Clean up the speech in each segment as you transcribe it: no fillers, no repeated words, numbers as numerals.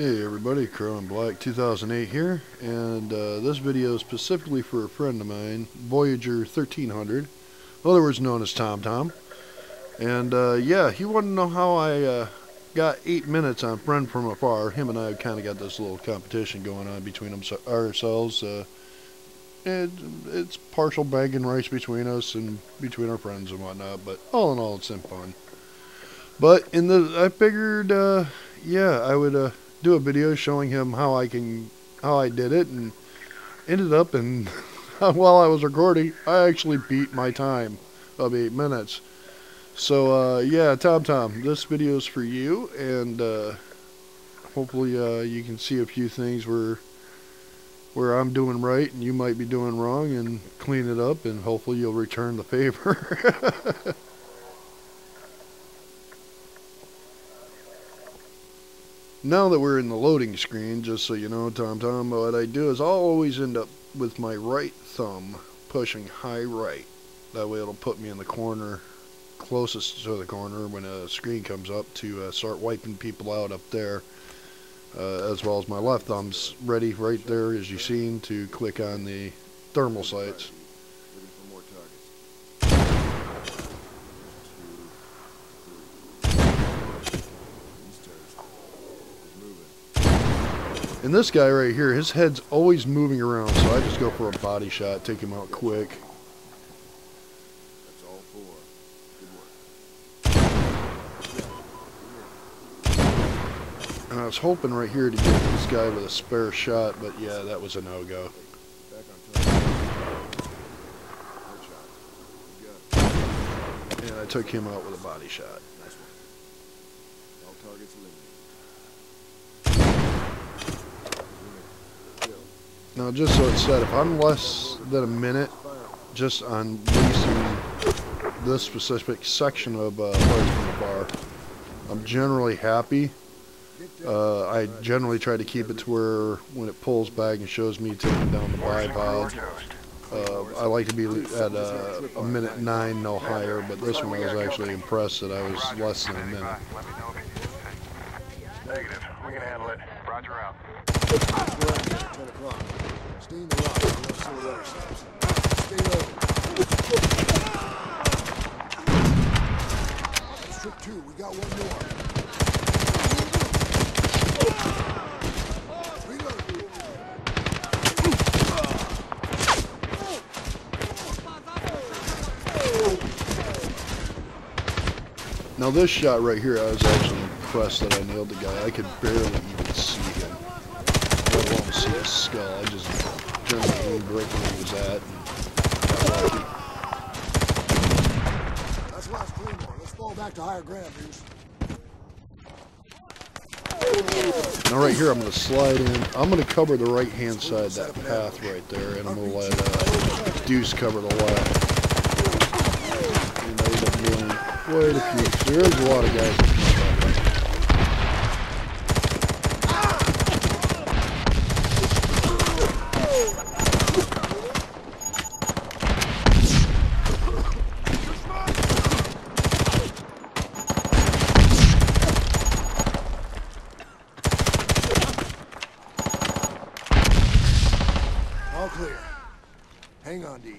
Hey everybody, Crow and Black 2008 here, and this video is specifically for a friend of mine, Voyager 1300, otherwise known as Tom Tom. And yeah, he wanted to know how I got 8 minutes on Friend From Afar. Him and I kind of got this little competition going on between ourselves. And it's partial bragging rights between us and between our friends and whatnot, but all in all, it's in fun. But I figured, yeah, I would do a video showing him how I did it, and ended up and while I was recording, I actually beat my time of 8 minutes. So yeah, Tom, this video is for you, and hopefully you can see a few things where I'm doing right and you might be doing wrong, and clean it up, and hopefully you'll return the favor. Now that we're in the loading screen, just so you know, Tom, what I do is I'll always end up with my right thumb pushing high right. That way it'll put me in the corner, closest to the corner when a screen comes up, to start wiping people out up there. As well as my left thumb's ready right there, as you've seen, to click on the thermal sights. And this guy right here, his head's always moving around, so I just go for a body shot, take him out quick. That's all four. Good work. And I was hoping right here to get this guy with a spare shot, but yeah, that was a no-go. And I took him out with a body shot. Nice one. All targets eliminated. Now, just so it's said, if I'm less than a minute just on releasing this specific section of Friends From Afar, I'm generally happy. I generally try to keep it to where when it pulls back and shows me taking down the bipod, I like to be at a minute 9, no higher, but this one I was actually impressed that I was less than a minute. Negative. We can handle it. Roger out. 10 o'clock. Stay in the rock. We don't see the other steps. Stay low. That's trick 2. We got one more. Reload. Now this shot right here, I was actually impressed that I nailed the guy. I could barely even see him. I don't see his skull. I just turned my aim right where he was at, and got lucky. That's last Claymore. Let's fall back to higher ground, dudes. Now right here, I'm going to slide in. I'm going to cover the right-hand side of that path right there, and I'm going to let Deuce cover the left. And I end up nailing quite a few. There's a lot of guys that can stop that. All clear. Hang on, D.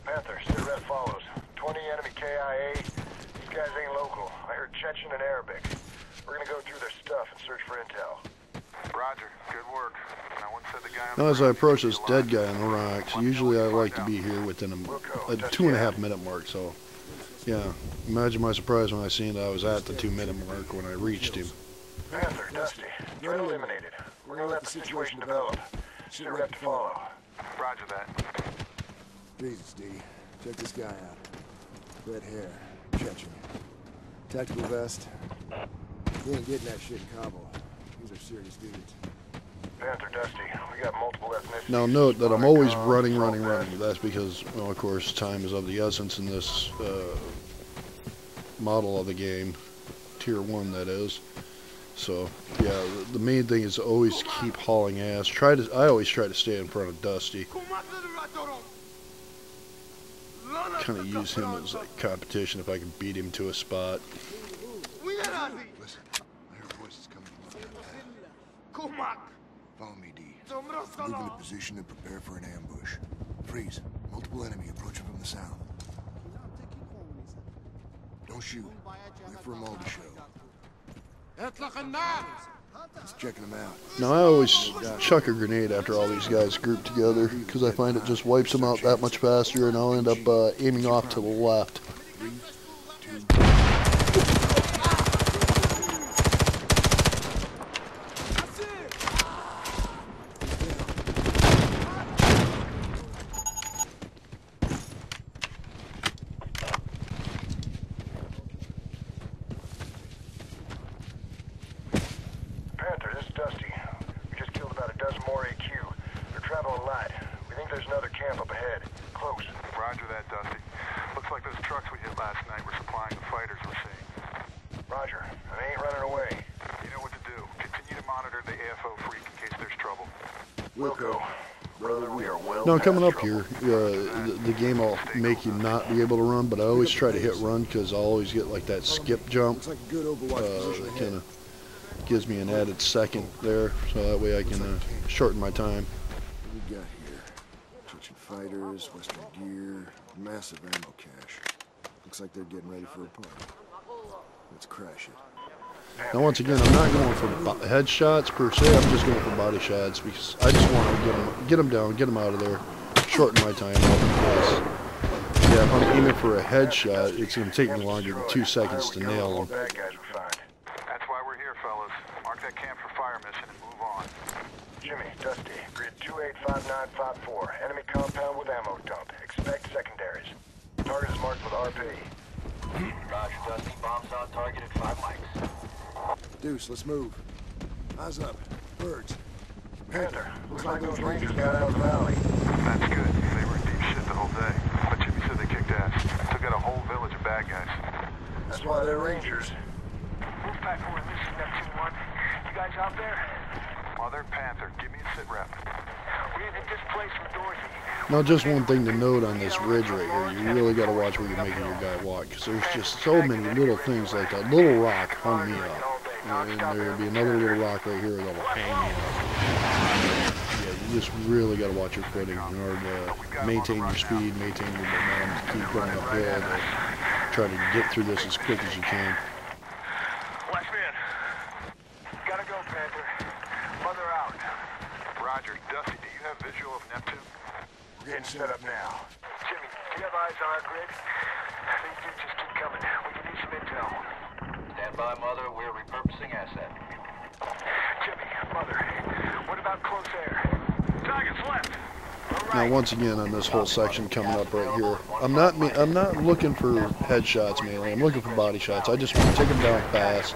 Panther, sit rep follows. 20 enemy KIA. These guys ain't local. I heard Chechen and Arabic. We're gonna go through their stuff and search for intel. Roger. Good work. Now as I approach this dead guy on the rocks, usually I like to be here within a 2.5 minute mark, so yeah, imagine my surprise when I seen that I was at the 2 minute mark when I reached him. Panther, Dusty. Threat eliminated. We're gonna let the situation develop. Sit rep to follow. Roger that. Jesus, D. Check this guy out. Red hair. Chechen. Tactical vest. He ain't getting that shit in Kabul. These are serious dudes. Panther, Dusty. We got multiple ethnicities. Now note that I'm always running. That's because, well, of course, time is of the essence in this model of the game. Tier 1, that is. So, yeah, the main thing is always keep hauling ass. I always try to stay in front of Dusty. kind of use him as like competition if I can beat him to a spot. Listen, I hear voices coming from up that path. Follow me, D. Move into position and prepare for an ambush. Freeze. Multiple enemy approaching from the south. Don't shoot. Wait for them all to show. Let's checking them out. Now I always chuck a grenade after all these guys group together because I find it just wipes them out that much faster, and I'll end up aiming off to the left. 3, 2, Panther, this is Dusty. We just killed about a dozen more AQ. They're traveling light. We think there's another camp up ahead. Close. Roger that, Dusty. Looks like those trucks we hit last night were supplying the fighters we're seeing. Roger. And they ain't running away. You know what to do. Continue to monitor the AFO freak in case there's trouble. We'll go. Brother, we are well Now coming up past here, trouble. the game will make you not be able to run, but I always try to hit run because I always get like that skip jump. looks like a good Overwatch position That ahead. kind of gives me an added second there, so that way I can shorten my time. What we got here? Chechen fighters, Western gear, massive ammo cache. Looks like they're getting ready for a party. Let's crash it. Now once again, I'm not going for headshots per se, I'm just going for body shots because I just want to get them down, get them out of there, shorten my time up because yeah, if I'm aiming for a headshot, it's going to take me longer than 2 seconds to nail them. Bad guys we find. That's why we're here, fellas. Mark that camp for fire mission and move on. Jimmy, Dusty, grid 285954. Enemy compound with ammo dump. Expect secondaries. Target is marked with RP. Roger, Dusty. Bombs on target at 5 mics. Deuce, let's move. Eyes up. Birds. Panther, looks like those Rangers got out of the valley. That's good. They were in deep shit the whole day. But Jimmy said they kicked ass. Took out a whole village of bad guys. That's why they're Rangers. Wolfpack 4, this is Neptune 1. You guys out there? Mother Panther, give me a sit rep. We hit this place from Dorothy. Now just one thing to note on this ridge right here, you really got to watch where you're making your guy walk because there's just so many little things like that. Little rock hung me up. And there'll be another little rock right here that'll hang me up. Yeah, you just really got to watch your footing in order to maintain your speed, maintain your momentum, to keep going uphill, to try to get through this as quick as you can. Last man. Gotta go, Panther. Mother out. Roger. Dusty, do you have visual of Neptune? We're getting set up now. Jimmy, do you have eyes on our grid? These dudes just keep coming. We can use some intel. Stand by, Mother. We're repurposing asset. Jimmy, Mother, what about close air? Target's left. Now once again on this whole section coming up right here, I'm not looking for headshots mainly. I'm looking for body shots. I just want to take them down fast,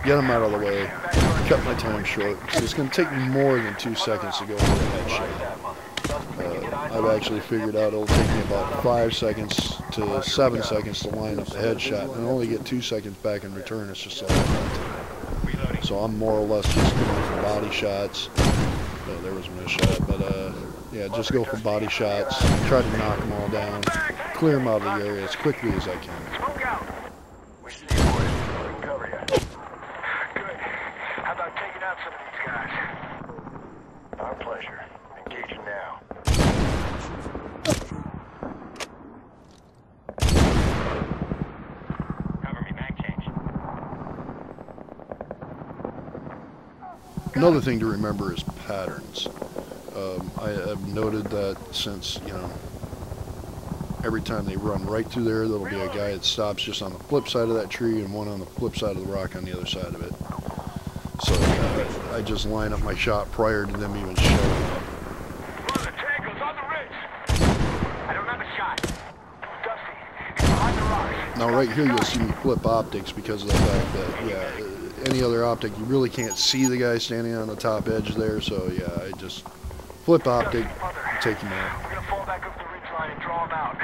get them out of the way, cut my time short. Because it's going to take me more than 2 seconds to go for a headshot. I've actually figured out it'll take me about 5 seconds to 7 seconds to line up the headshot, and I only get 2 seconds back in return. It's just a lot of time. So I'm more or less just going for body shots. Oh, there was a miss shot, but yeah, just go for body shots, try to knock them all down, clear them out of the area as quickly as I can. Smoke out. We see you, boys. We can cover you. Good. How about taking out some of these guys? Our pleasure. Engaging now. Cover me, mag change. Another thing to remember is patterns. I have noted that since, you know, every time they run right through there, there'll be a guy that stops just on the flip side of that tree and one on the flip side of the rock on the other side of it. So I just line up my shot prior to them even showing up. Mother, Tango's on the ridge. I don't have a shot. Dusty, he's behind the rocks. Now right here you'll see me flip optics because of the fact that, yeah, any other optic you really can't see the guy standing on the top edge there, so yeah, I just flip optic, take him out. We're gonna fall back up the ridge line and draw him out.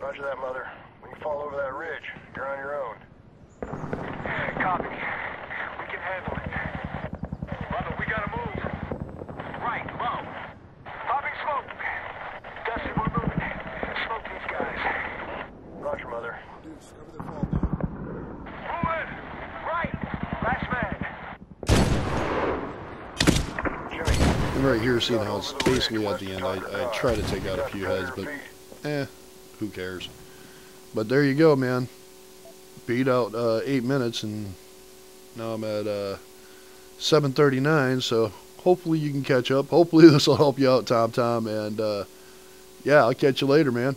Roger that, Mother. When you fall over that ridge, you're on your own. Copy. We can handle it. Mother, we gotta move. Right, low. Popping smoke. Dusty, we're moving. Smoke these guys. Juice, cover their fall now. Moving! Right! Last man! Jimmy. And right here, seeing how it's basically at the end, I try to take out a few heads, but who cares? But there you go, man. Beat out 8 minutes, and now I'm at 7:39, so hopefully you can catch up. Hopefully this will help you out, Tom, and yeah, I'll catch you later, man.